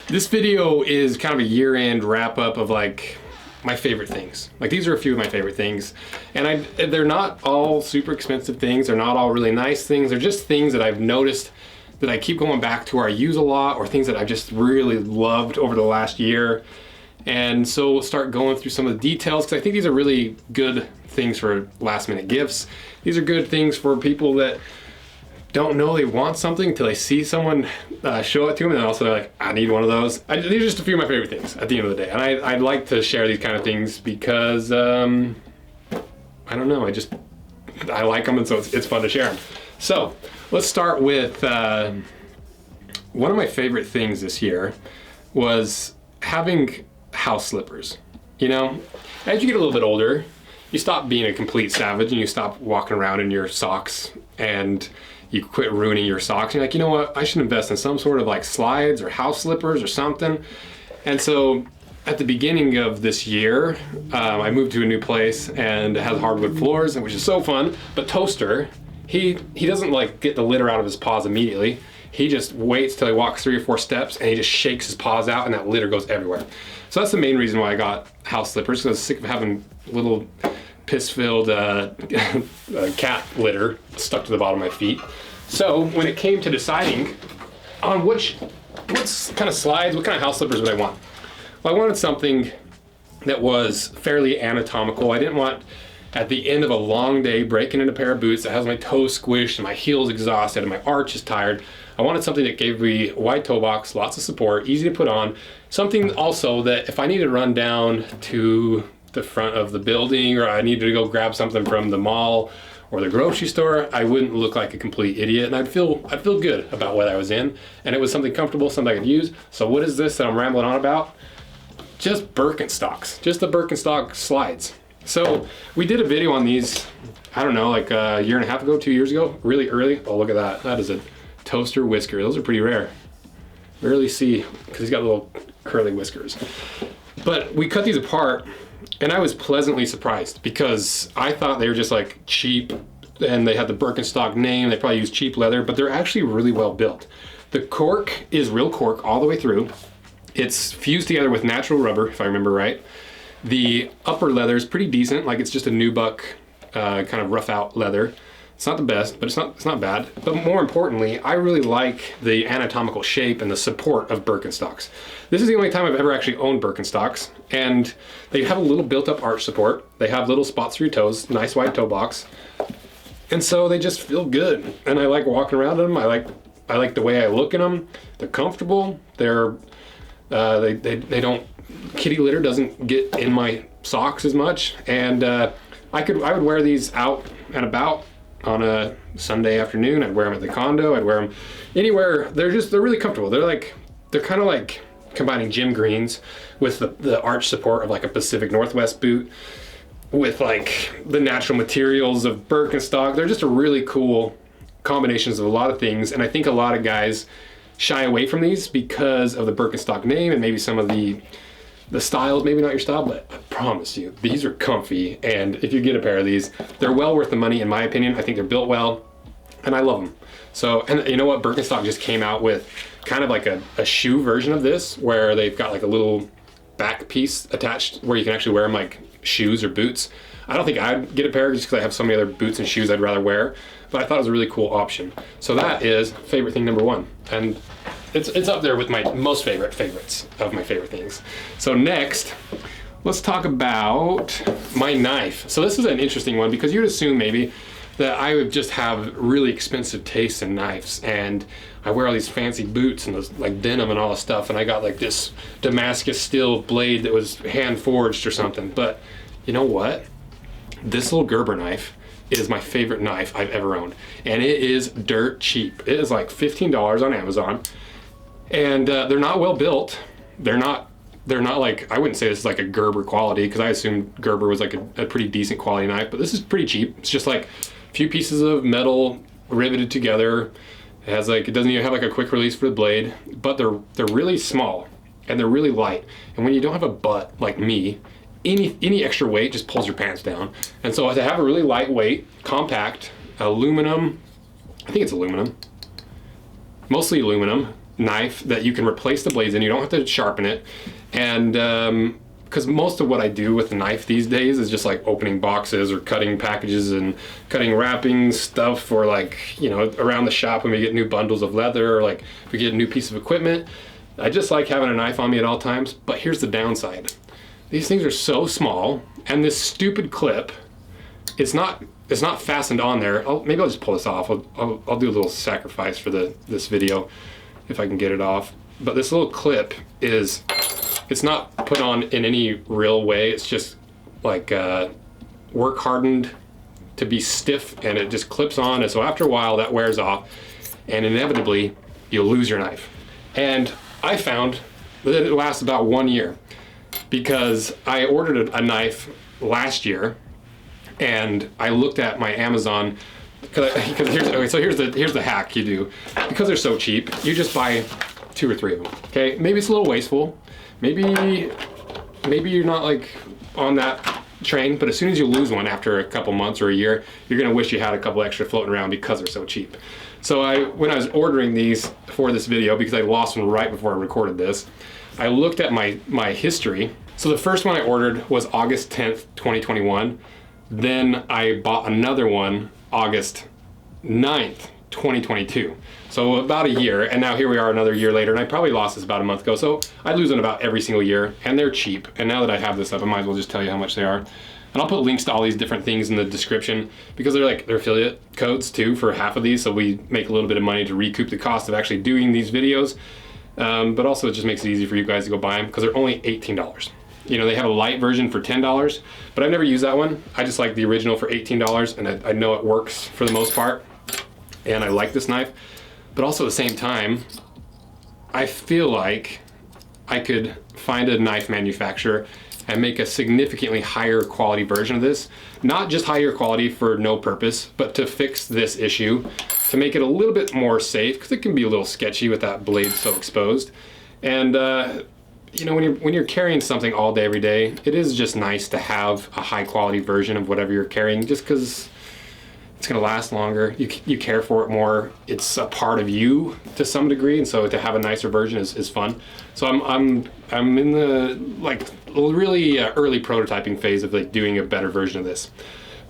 This video is kind of a year-end wrap-up of like my favorite things. Like these are a few of my favorite things, and they're not all super expensive things. They're not all really nice things. They're just things that I've noticed that I keep going back to, or I use a lot, or things that I've just really loved over the last year. And so we'll start going through some of the details, because I think these are really good things for last-minute gifts. These are good things for people that don't know they want something until they see someone show it to them, and then also they're like, I need one of those. These are just a few of my favorite things at the end of the day. And I'd like to share these kind of things because, I don't know, I like them, and so it's fun to share them. So let's start with one of my favorite things this year was having house slippers. You know, as you get a little bit older, you stop being a complete savage and you stop walking around in your socks, and you quit ruining your socks. You're like, you know what, I should invest in some sort of like slides or house slippers or something. And so at the beginning of this year, I moved to a new place and it has hardwood floors, which is so fun. But Toaster, he doesn't like get the litter out of his paws immediately. He just waits till he walks 3 or 4 steps and he just shakes his paws out and that litter goes everywhere. So that's the main reason why I got house slippers, because I was sick of having little piss-filled cat litter stuck to the bottom of my feet. So when it came to deciding on what kind of slides, what kind of house slippers would I want? Well, I wanted something that was fairly anatomical. I didn't want, at the end of a long day, breaking in a pair of boots that has my toes squished and my heels exhausted and my arch is tired. I wanted something that gave me a wide toe box, lots of support, easy to put on. Something also that if I needed to run down to the front of the building, or I needed to go grab something from the mall or the grocery store, I wouldn't look like a complete idiot, and I'd feel good about what I was in, and it was something comfortable, something I could use. So what is this that I'm rambling on about? Just Birkenstocks, just the Birkenstock slides. So we did a video on these, I don't know, like a year and a half ago, 2 years ago, really early. Oh, look at that. That is a Toaster whisker. Those are pretty rare. Rarely see, because he's got little curly whiskers. But we cut these apart, and I was pleasantly surprised because I thought they were just like cheap, and they had the Birkenstock name. They probably use cheap leather, but they're actually really well built. The cork is real cork all the way through. It's fused together with natural rubber, if I remember right. The upper leather is pretty decent, like it's just a nubuck kind of rough out leather. It's not the best, but it's not bad. But more importantly, I really like the anatomical shape and the support of Birkenstocks. This is the only time I've ever actually owned Birkenstocks, and they have a little built-up arch support. They have little spots for your toes, nice wide toe box, and so they just feel good. And I like walking around in them. I like the way I look in them. They're comfortable. They're they don't, kitty litter doesn't get in my socks as much, and I would wear these out and about on a Sunday afternoon. I'd wear them at the condo. I'd wear them anywhere. They're really comfortable. They're kind of like combining gym greens with the arch support of like a Pacific Northwest boot with like the natural materials of Birkenstock. They're just a really cool combinations of a lot of things, and I think a lot of guys shy away from these because of the Birkenstock name and maybe some of the styles, maybe not your style, but I promise you, these are comfy, and if you get a pair of these, they're well worth the money in my opinion. I think they're built well, and I love them. So, and you know what, Birkenstock just came out with kind of like a shoe version of this, where they've got like a little back piece attached where you can actually wear them like shoes or boots. I don't think I'd get a pair just because I have so many other boots and shoes I'd rather wear, but I thought it was a really cool option. So that is favorite thing number 1, and it's up there with my most favorites of my favorite things. So next, let's talk about my knife. So this is an interesting one because you'd assume maybe that I would just have really expensive tastes in knives, and I wear all these fancy boots and those like denim and all this stuff, and I got like this Damascus steel blade that was hand forged or something. But you know what? This little Gerber knife is my favorite knife I've ever owned, and it is dirt cheap. It is like $15 on Amazon, and they're not well built. They're not like, I wouldn't say this is like a Gerber quality, because I assumed Gerber was like a pretty decent quality knife, but this is pretty cheap. It's just like a few pieces of metal riveted together. It has like, it doesn't even have like a quick release for the blade, but they're really small and they're really light. And when you don't have a butt like me, any extra weight just pulls your pants down. And so to have a really lightweight, compact, aluminum, I think it's aluminum, mostly aluminum, knife that you can replace the blades in. You don't have to sharpen it. And because most of what I do with the knife these days is just like opening boxes or cutting packages and cutting wrapping stuff, or like, you know, around the shop when we get new bundles of leather, or like if we get a new piece of equipment. I just like having a knife on me at all times. But here's the downside. These things are so small, and this stupid clip, it's not fastened on there. Maybe I'll just pull this off. I'll do a little sacrifice for this video if I can get it off. But this little clip it's not put on in any real way. It's just like work hardened to be stiff, and it just clips on. And so after a while that wears off, and inevitably you'll lose your knife. And I found that it lasts about 1 year, because I ordered a knife last year, and I looked at my Amazon, because here's the hack you do. Because they're so cheap, you just buy 2 or 3 of them. Okay, maybe it's a little wasteful. Maybe you're not like on that train, but as soon as you lose one after a couple months or a year, you're gonna wish you had a couple extra floating around because they're so cheap. So when I was ordering these for this video, because I lost one right before I recorded this, I looked at my history. So the first one I ordered was August 10th, 2021. Then I bought another one August 9th, 2022. So about a year, and now here we are another year later, and I probably lost this about a month ago. So I lose them about every single year, and they're cheap. And now that I have this up, I might as well just tell you how much they are. And I'll put links to all these different things in the description, because they're affiliate codes too for half of these, so we make a little bit of money to recoup the cost of actually doing these videos. But also it just makes it easy for you guys to go buy them, because they're only $18. You know, they have a light version for $10, but I've never used that one. I just like the original for $18, and I know it works for the most part, and I like this knife. But also at the same time, I feel like I could find a knife manufacturer and make a significantly higher quality version of this. Not just higher quality for no purpose, but to fix this issue, to make it a little bit more safe, because it can be a little sketchy with that blade so exposed. And you know, when you're carrying something all day, every day, it is just nice to have a high quality version of whatever you're carrying, just because it's gonna last longer. You care for it more. It's a part of you to some degree, and so to have a nicer version is fun. So I'm in the like really early prototyping phase of like doing a better version of this.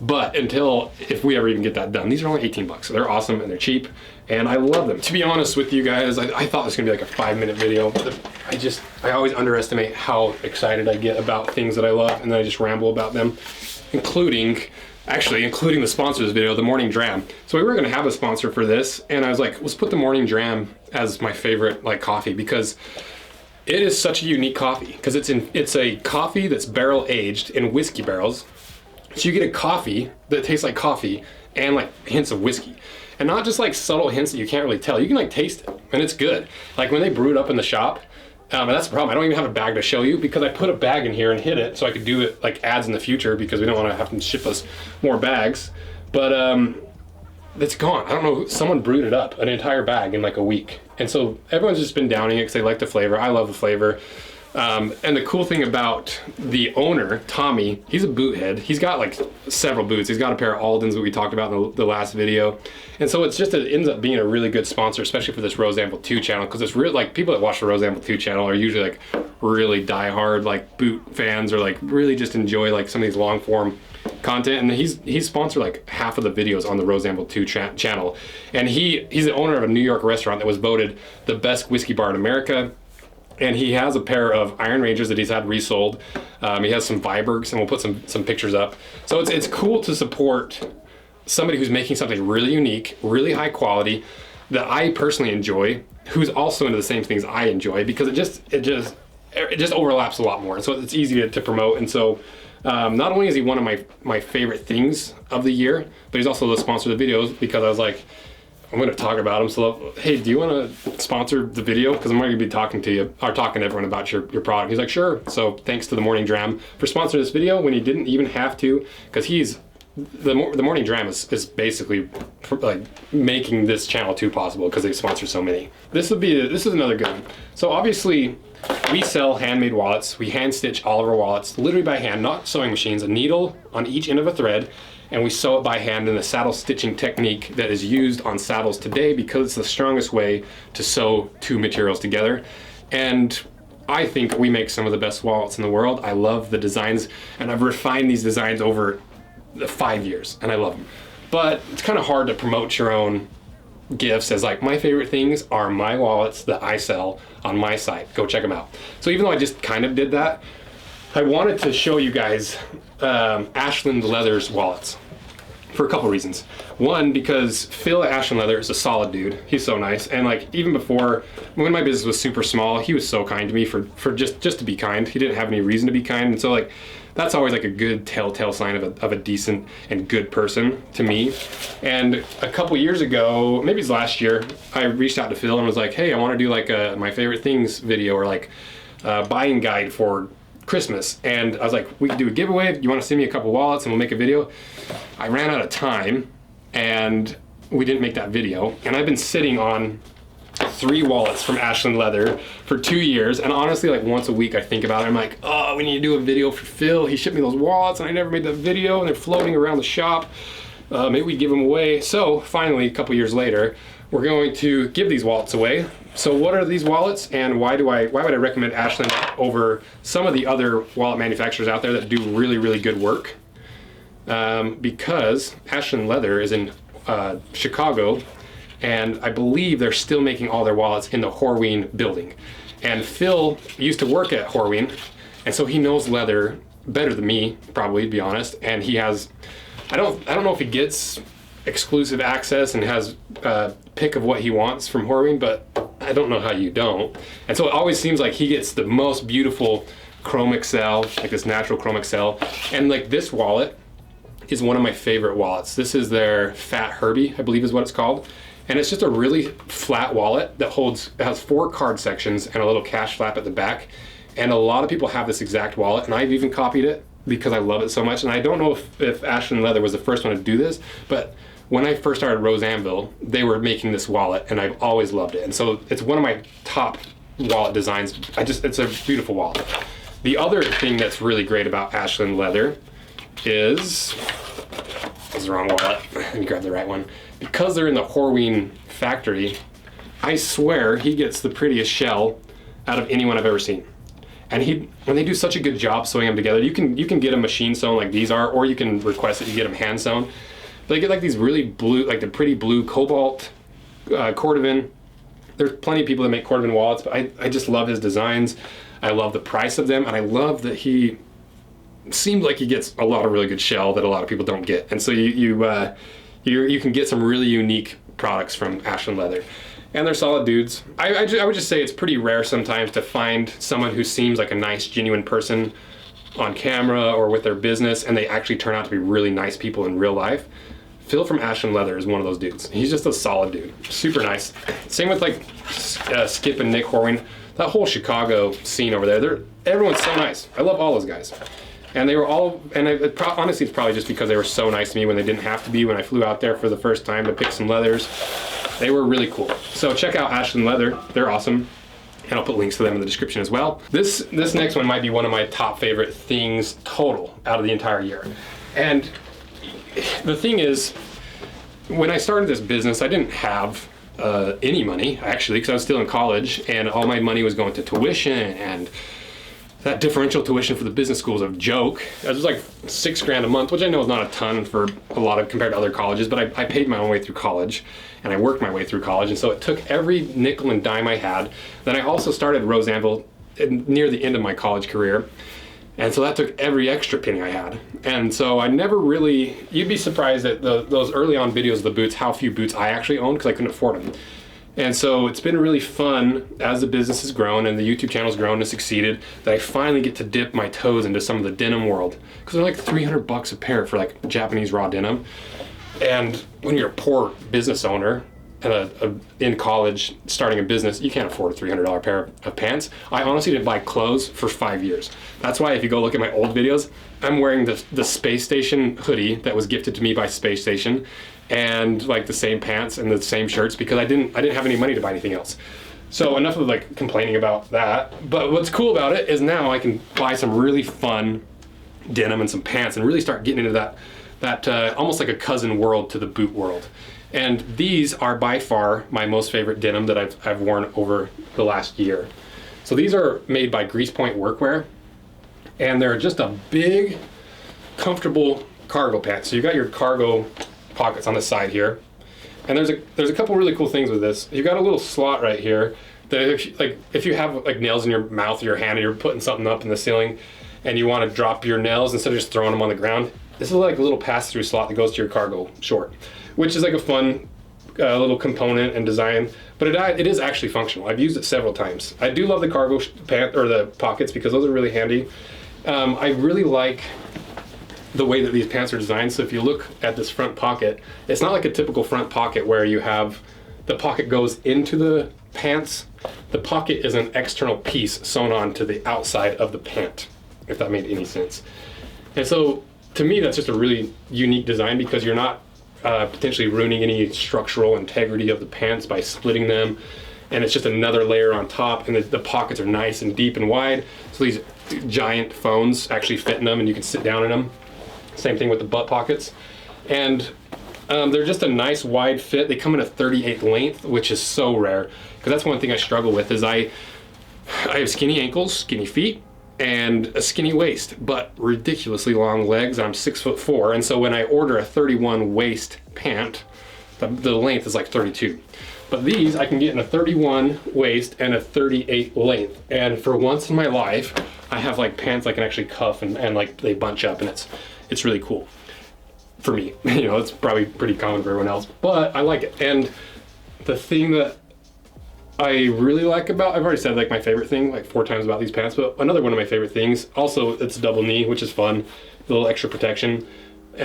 But if we ever even get that done, these are only 18 bucks. So they're awesome and they're cheap, and I love them. To be honest with you guys, I thought this was gonna be like a 5-minute video, but I always underestimate how excited I get about things that I love, and then I just ramble about them, including the sponsor of this video, the Morning Dram. So we were gonna have a sponsor for this, and I was like, let's put the Morning Dram as my favorite like coffee, because it is such a unique coffee, because it's a coffee that's barrel aged in whiskey barrels. So you get a coffee that tastes like coffee and like hints of whiskey, and not just like subtle hints that you can't really tell. You can like taste it, and it's good. Like when they brew it up in the shop, and that's the problem. I don't even have a bag to show you, because I put a bag in here and hid it so I could do it like ads in the future, because we don't want to have them ship us more bags. But it's gone. I don't know. Someone brewed it up, an entire bag in like a week, and so everyone's just been downing it because they like the flavor. I love the flavor. And the cool thing about the owner, Tommy, he's a boot head. He's got like several boots. He's got a pair of Aldens that we talked about in the last video. And so it ends up being a really good sponsor, especially for this Rose Anvil 2 channel, because it's real, like people that watch the Rose Anvil 2 channel are usually like really diehard like boot fans, or like really just enjoy like some of these long form content. And he's sponsored like half of the videos on the Rose Anvil 2 channel. And he's the owner of a New York restaurant that was voted the best whiskey bar in America. And he has a pair of Iron Rangers that he's had resold. He has some Vibergs, and we'll put some pictures up. So it's cool to support somebody who's making something really unique, really high quality, that I personally enjoy, who's also into the same things I enjoy, because it just overlaps a lot more. And so it's easy to promote. And so not only is he one of my favorite things of the year, but he's also the sponsor of the videos, because I was like, I'm going to talk about him. So, hey, do you want to sponsor the video? Because I'm going to be talking to everyone about your product. He's like, sure. So thanks to the Morning Dram for sponsoring this video when he didn't even have to, because the Morning Dram is basically like making this channel too possible, because they sponsor so many. This is another good one. So obviously we sell handmade wallets. We hand stitch all of our wallets literally by hand, not sewing machines, a needle on each end of a thread. and we sew it by hand in the saddle stitching technique that is used on saddles today because it's the strongest way to sew two materials together. And I think we make some of the best wallets in the world. I love the designs, and I've refined these designs over the 5 years, and I love them. But it's kind of hard to promote your own gifts as like, my favorite things are my wallets that I sell on my site. Go check them out. So even though I just kind of did that, I wanted to show you guys Ashland Leather's wallets for a couple reasons. One, because Phil at Ashland Leather is a solid dude. He's so nice. And like, even before, when my business was super small, he was so kind to me for just to be kind. He didn't have any reason to be kind. And so like, that's always like a good telltale sign of a decent and good person to me. And a couple years ago, maybe it's last year, I reached out to Phil and was like, hey, I want to do like a my favorite things video, or like a buying guide for Christmas. And I was like, we could do a giveaway. You want to send me a couple wallets and we'll make a video? I ran out of time and we didn't make that video. And I've been sitting on 3 wallets from Ashland Leather for 2 years, and honestly, like once a week I think about it. I'm like, oh, we need to do a video for Phil. He shipped me those wallets and I never made the video, and they're floating around the shop. Maybe we give them away. So finally, a couple years later, we're going to give these wallets away. So what are these wallets, and why would I recommend Ashland over some of the other wallet manufacturers out there that do really, really good work? Because Ashland Leather is in Chicago, and I believe they're still making all their wallets in the Horween building. And Phil used to work at Horween, and so he knows leather better than me, probably, to be honest. And he has, I don't know if he gets exclusive access and has a pick of what he wants from Horween, but I don't know how you don't. And so it always seems like he gets the most beautiful chrome excel, like this natural chrome excel. And like this wallet is one of my favorite wallets. This is their Fat Herbie, I believe is what it's called. And it's just a really flat wallet that has 4 card sections and a little cash flap at the back. And a lot of people have this exact wallet, and I've even copied it because I love it so much. And I don't know if Ashland Leather was the first one to do this, but when I first started Rose Anvil, they were making this wallet, and I've always loved it. And so it's one of my top wallet designs. It's a beautiful wallet. The other thing that's really great about Ashland Leather is the wrong wallet. Let me grab the right one. Because they're in the Horween factory, I swear he gets the prettiest shell out of anyone I've ever seen. And when they do such a good job sewing them together, you can get them machine sewn like these are, or you can request that you get them hand sewn. They get like these really blue, like the pretty blue cobalt cordovan. There's plenty of people that make cordovan wallets, but I just love his designs. I love the price of them, and I love that he seems like he gets a lot of really good shell that a lot of people don't get. And so you can get some really unique products from Ashland Leather, and they're solid dudes. I would just say it's pretty rare sometimes to find someone who seems like a nice, genuine person on camera or with their business, and they actually turn out to be really nice people in real life. Phil from Ashland Leather is one of those dudes. He's just a solid dude, super nice. Same with like Skip and Nick Horween. That whole Chicago scene over there, everyone's so nice. I love all those guys. And they were all, and honestly, it's probably just because they were so nice to me when they didn't have to be. When I flew out there for the first time to pick some leathers, they were really cool. So check out Ashland Leather. They're awesome. And I'll put links to them in the description as well. This next one might be one of my top favorite things total out of the entire year. And the thing is, when I started this business, I didn't have any money, actually, because I was still in college, and all my money was going to tuition, and that differential tuition for the business school is a joke. It was like $6,000 a month, which I know is not a ton for a lot of compared to other colleges, but I paid my own way through college, and I worked my way through college, and so it took every nickel and dime I had. Then I also started Rose Anvil near the end of my college career, and so that took every extra penny I had. And so I never really, you'd be surprised at those early on videos of the boots, how few boots I actually owned because I couldn't afford them. And so it's been really fun as the business has grown and the YouTube channel's grown and succeeded that I finally get to dip my toes into some of the denim world. Because they're like $300 a pair for like Japanese raw denim. And when you're a poor business owner and in college starting a business, you can't afford a $300 pair of pants. I honestly didn't buy clothes for 5 years. That's why if you go look at my old videos, I'm wearing the Space Station hoodie that was gifted to me by Space Station, and like the same pants and the same shirts because I didn't have any money to buy anything else. So enough of like complaining about that. But what's cool about it is now I can buy some really fun denim and some pants and really start getting into that almost like a cousin world to the boot world. And these are by far my most favorite denim that I've worn over the last year. So these are made by Grease Point Workwear, and they're just a big, comfortable cargo pant. So you got your cargo pockets on the side here, and there's a couple really cool things with this. You've got a little slot right here that if you have like nails in your mouth or your hand and you're putting something up in the ceiling and you want to drop your nails instead of just throwing them on the ground, this is like a little pass-through slot that goes to your cargo short, which is like a fun little component and design, but it is actually functional. I've used it several times. I do love the cargo pant or the pockets because those are really handy. I really like the way that these pants are designed. So if you look at this front pocket, it's not like a typical front pocket where you have the pocket goes into the pants. The pocket is an external piece sewn on to the outside of the pant, if that made any sense. And so to me, that's just a really unique design because you're not potentially ruining any structural integrity of the pants by splitting them. And it's just another layer on top, and the pockets are nice and deep and wide. So these giant phones actually fit in them and you can sit down in them. Same thing with the butt pockets. And they're just a nice wide fit. They come in a 38 length, which is so rare, because that's one thing I struggle with is I have skinny ankles, skinny feet, and a skinny waist, but ridiculously long legs. I'm 6'4", and so when I order a 31 waist pant, the length is like 32. But these I can get in a 31 waist and a 38 length. And for once in my life, I have like pants I can actually cuff and like they bunch up, and it's really cool for me. You know, it's probably pretty common for everyone else, but I like it. And the thing that I really like about, I've already said like my favorite thing like 4 times about these pants, but another one of my favorite things, also it's double knee, which is fun, a little extra protection,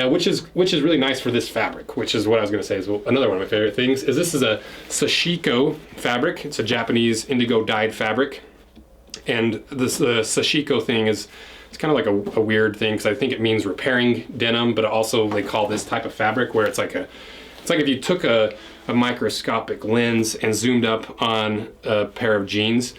which is really nice for this fabric, which is what I was gonna say is another one of my favorite things, is this is a Sashiko fabric. It's a Japanese indigo dyed fabric. And this Sashiko thing is, it's kind of like a weird thing because I think it means repairing denim, but also they call this type of fabric where it's like if you took a microscopic lens and zoomed up on a pair of jeans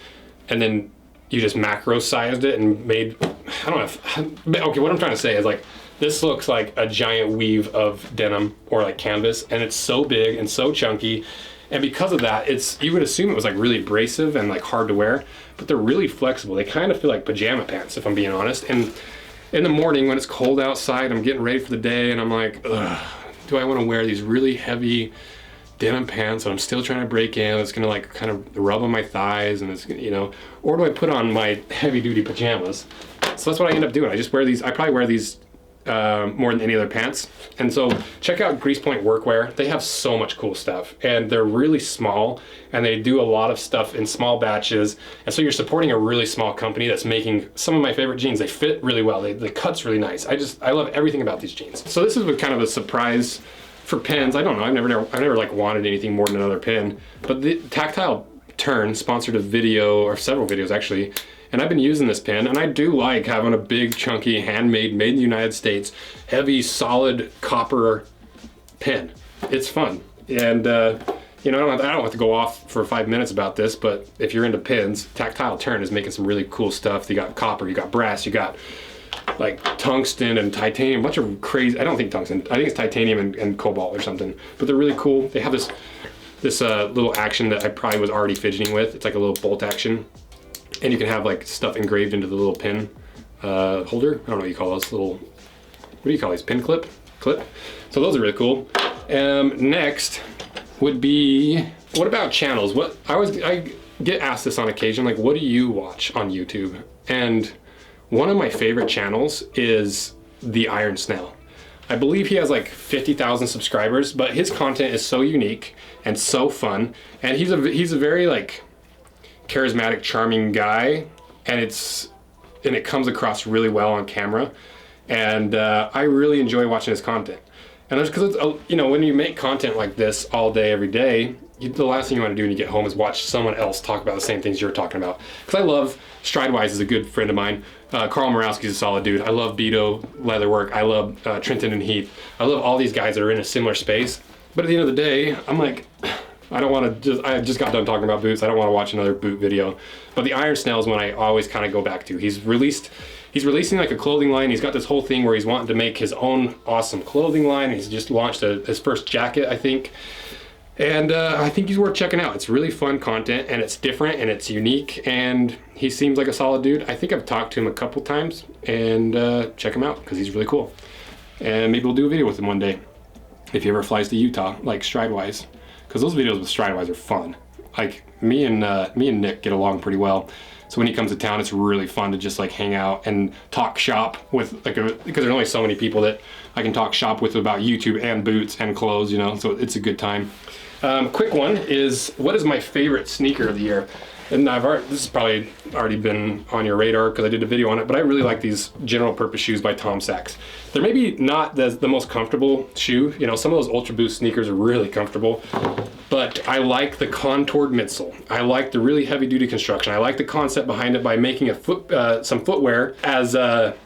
and then you just macro sized it and made, I don't know if, okay, what I'm trying to say is like, this looks like a giant weave of denim or like canvas, and it's so big and so chunky. And because of that, you would assume it was like really abrasive and like hard to wear, but they're really flexible. They kind of feel like pajama pants, if I'm being honest. And in the morning when it's cold outside, I'm getting ready for the day and I'm like, ugh, do I want to wear these really heavy denim pants that I'm still trying to break in? It's gonna like kind of rub on my thighs and it's, you know, or do I put on my heavy duty pajamas? So that's what I end up doing. I just wear these, I probably wear these more than any other pants. And so check out Grease Point Workwear. They have so much cool stuff, and they're really small, and they do a lot of stuff in small batches. And so you're supporting a really small company that's making some of my favorite jeans. They fit really well. The cut's really nice. I love everything about these jeans. So this is kind of a surprise for pins. I don't know. I've never like wanted anything more than another pin, but the Tactile Turn sponsored a video, or several videos actually, and I've been using this pin, and I do like having a big, chunky, handmade, made in the United States, heavy, solid copper pin. It's fun. And, you know, I don't have to go off for 5 minutes about this, but if you're into pins, Tactile Turn is making some really cool stuff. You got copper, you got brass, you got like tungsten and titanium, a bunch of crazy, I don't think tungsten, I think it's titanium and cobalt or something, but they're really cool. They have this little action that I probably was already fidgeting with. It's like a little bolt action. And you can have like stuff engraved into the little pin holder. I don't know what you call those little, what do you call these? Pin clip? So those are really cool. Next would be, what about channels? I get asked this on occasion, like what do you watch on YouTube? And one of my favorite channels is The Iron Snail. I believe he has like 50,000 subscribers, but his content is so unique and so fun. And he's a very like charismatic, charming guy, and it comes across really well on camera, and I really enjoy watching his content. And that's because it's, you know, when you make content like this all day, every day, the last thing you want to do when you get home is watch someone else talk about the same things you're talking about. Because I love, Stridewise is a good friend of mine. Carl Morawski's a solid dude. I love Beto Leatherwork. I love Trenton and Heath. I love all these guys that are in a similar space. But at the end of the day, I'm like, I don't want to I just got done talking about boots. I don't want to watch another boot video. But the Iron Snail is one I always kind of go back to. He's he's releasing like a clothing line. He's got this whole thing where he's wanting to make his own awesome clothing line. He's just launched his first jacket, I think. And I think he's worth checking out. It's really fun content, and it's different, and it's unique, and he seems like a solid dude. I think I've talked to him a couple times, and check him out because he's really cool. And maybe we'll do a video with him one day if he ever flies to Utah, like Stridewise, because those videos with Stridewise are fun. Like me and Nick get along pretty well. So when he comes to town, it's really fun to just like hang out and talk shop with, like, because there's only so many people that I can talk shop with about YouTube and boots and clothes, you know, so it's a good time. Quick one is, what is my favorite sneaker of the year? And this has probably already been on your radar because I did a video on it, but I really like these general purpose shoes by Sachs. They're maybe not the most comfortable shoe. You know, some of those Ultra Boost sneakers are really comfortable, but I like the contoured midsole. I like the really heavy duty construction. I like the concept behind it by making some footwear as a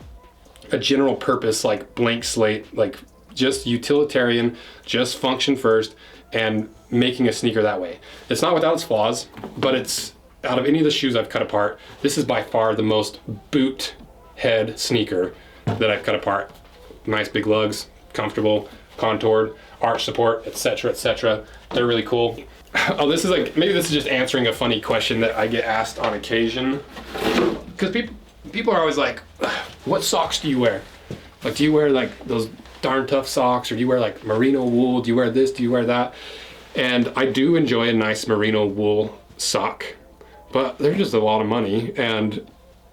general purpose, like blank slate, like just utilitarian, just function first, and making a sneaker that way. It's not without its flaws, but it's, out of any of the shoes I've cut apart, this is by far the most boot head sneaker that I've cut apart. Nice big lugs, comfortable, contoured, arch support, etc., etc. They're really cool. Oh, this is like, maybe this is just answering a funny question that I get asked on occasion. Because people are always like, what socks do you wear? Like, do you wear like those darn tough socks, or do you wear like merino wool? Do you wear this? Do you wear that? And I do enjoy a nice merino wool sock, but they're just a lot of money, and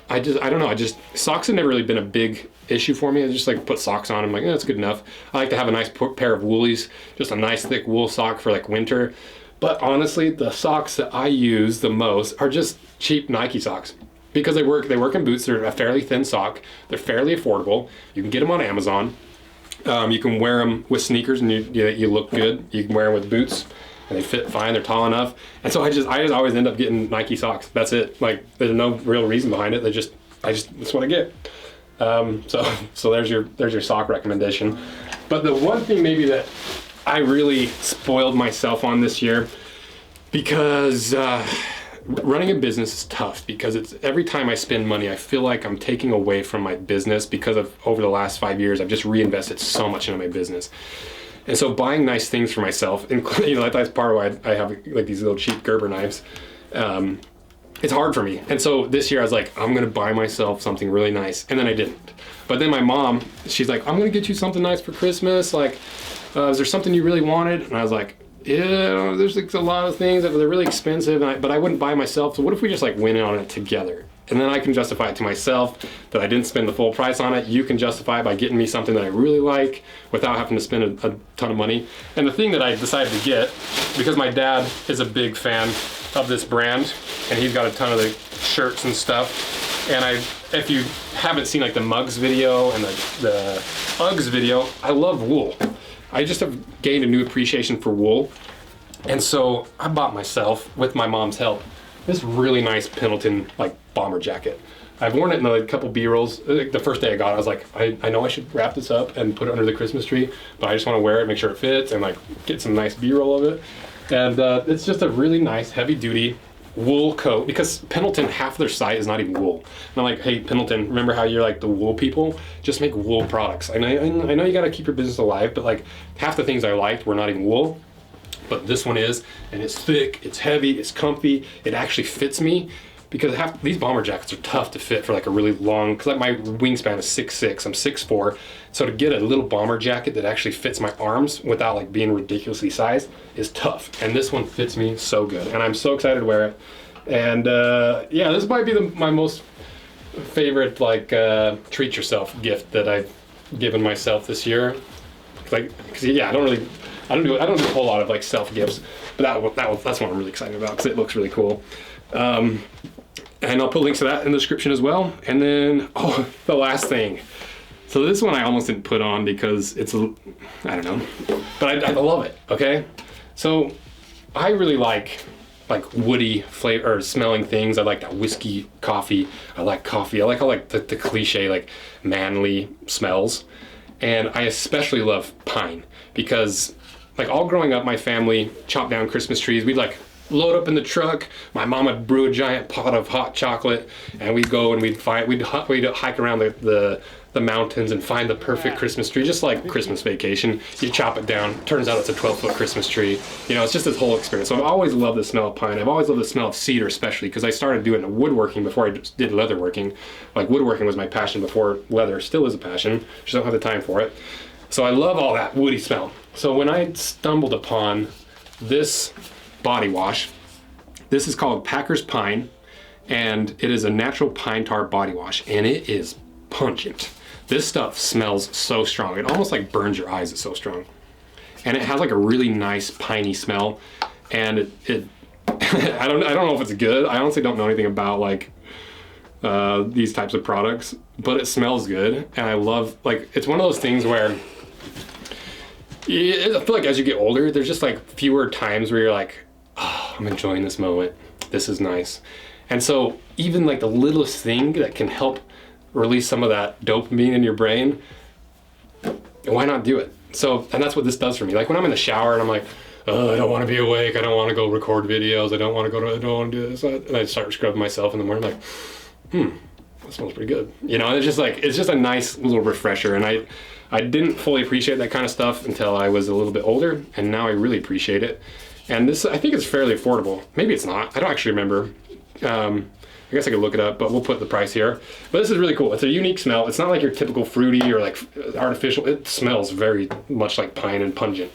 I don't know, socks have never really been a big issue for me. I just like put socks on, I'm like, that's good enough. I like to have a nice pair of woolies, just a nice thick wool sock for like winter. But honestly, the socks that I use the most are just cheap Nike socks, because they work in boots. They're a fairly thin sock, they're fairly affordable, you can get them on Amazon. You can wear them with sneakers and you look good. You can wear them with boots and they fit fine, they're tall enough. And so I just always end up getting Nike socks. That's it. Like, there's no real reason behind it. That's what I get. So there's your sock recommendation. But the one thing maybe that I really spoiled myself on this year, because running a business is tough, because it's every time I spend money, I feel like I'm taking away from my business, because of over the last 5 years, I've just reinvested so much into my business. And so buying nice things for myself, including, you know, that's part of why I have like these little cheap Gerber knives. It's hard for me. And so this year I was like, I'm gonna buy myself something really nice. And then I didn't. But then my mom, she's like, I'm gonna get you something nice for Christmas. Like, is there something you really wanted? And I was like, yeah, there's like a lot of things that they're really expensive, but I wouldn't buy myself. So what if we just like win on it together? And then I can justify it to myself that I didn't spend the full price on it. You can justify it by getting me something that I really like without having to spend a ton of money. And the thing that I decided to get, because my dad is a big fan of this brand, and he's got a ton of the shirts and stuff. And if you haven't seen like the Mugs video and the Uggs video, I love wool. I just have gained a new appreciation for wool. And so I bought myself, with my mom's help, this really nice Pendleton like bomber jacket. I've worn it in a couple B-rolls. The first day I got it, I was like, I know I should wrap this up and put it under the Christmas tree, but I just want to wear it, make sure it fits, and like get some nice B-roll of it. And it's just a really nice heavy duty wool coat, because Pendleton, half their site is not even wool. And I'm like, hey Pendleton, remember how you're like the wool people? Just make wool products. I know you gotta keep your business alive, but like half the things I liked were not even wool. But this one is, and it's thick, it's heavy, it's comfy, it actually fits me, because these bomber jackets are tough to fit for like a really long, because like my wingspan is 6'6", I'm 6'4", so to get a little bomber jacket that actually fits my arms without like being ridiculously sized is tough. And this one fits me so good, and I'm so excited to wear it. And yeah, this might be my most favorite like treat yourself gift that I've given myself this year. Because yeah, I don't do a whole lot of like self gifts, but that's what I'm really excited about, because it looks really cool. And I'll put links to that in the description as well. And then, the last thing. So this one I almost didn't put on because it's, I don't know, but I love it, okay? So I really like woody flavor or smelling things. I like that whiskey, coffee. I like coffee. I like all like the cliche like manly smells. And I especially love pine, because like all growing up, my family chopped down Christmas trees. We'd like load up in the truck. My mom would brew a giant pot of hot chocolate, and we'd go and we'd hike around the mountains and find the perfect Christmas tree, just like Christmas Vacation. You chop it down, turns out it's a 12-foot Christmas tree. You know, it's just this whole experience. So I've always loved the smell of pine. I've always loved the smell of cedar, especially because I started doing woodworking before I did leatherworking. Like, woodworking was my passion before leather. Still is a passion, just don't have the time for it. So I love all that woody smell. So when I stumbled upon this body wash, this is called Packer's Pine, and it is a natural pine tar body wash, and it is pungent. This stuff smells so strong. It almost like burns your eyes, it's so strong. And it has like a really nice piney smell. And it I don't know if it's good. I honestly don't know anything about like these types of products, but it smells good. And I love, like, it's one of those things where I feel like as you get older, there's just like fewer times where you're like, oh, I'm enjoying this moment. This is nice. And so even like the littlest thing that can help release some of that dopamine in your brain, why not do it? So, and that's what this does for me. Like when I'm in the shower and I'm like, oh, I don't want to be awake. I don't want to go record videos. I don't want to do this. And I start scrubbing myself in the morning. I'm like, that smells pretty good. You know, and it's just a nice little refresher. And I didn't fully appreciate that kind of stuff until I was a little bit older. And now I really appreciate it. And this, I think it's fairly affordable. Maybe it's not. I don't actually remember. I guess I could look it up, but we'll put the price here. But this is really cool. It's a unique smell. It's not like your typical fruity or like artificial. It smells very much like pine and pungent.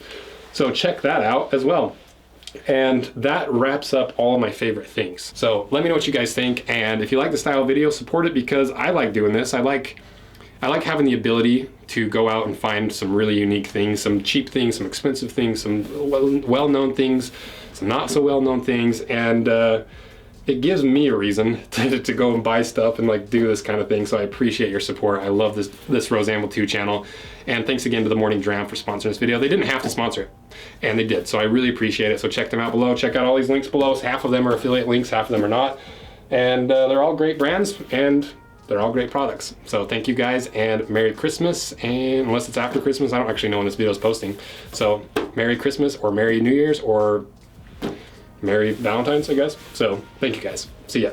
So check that out as well. And that wraps up all of my favorite things. So let me know what you guys think. And if you like the style of video, support it, because I like doing this. I like having the ability to go out and find some really unique things, some cheap things, some expensive things, some well-known things, some not so well-known things. And it gives me a reason to go and buy stuff and like do this kind of thing. So I appreciate your support. I love this Rose Anvil 2 channel. And thanks again to the Morning Dram for sponsoring this video. They didn't have to sponsor it, and they did. So I really appreciate it. So check them out below. Check out all these links below. Half of them are affiliate links, half of them are not. And they're all great brands, and they're all great products. So thank you guys, and Merry Christmas. And unless it's after Christmas, I don't actually know when this video is posting. So Merry Christmas, or Merry New Year's, or Merry Valentine's, I guess. So thank you guys. See ya.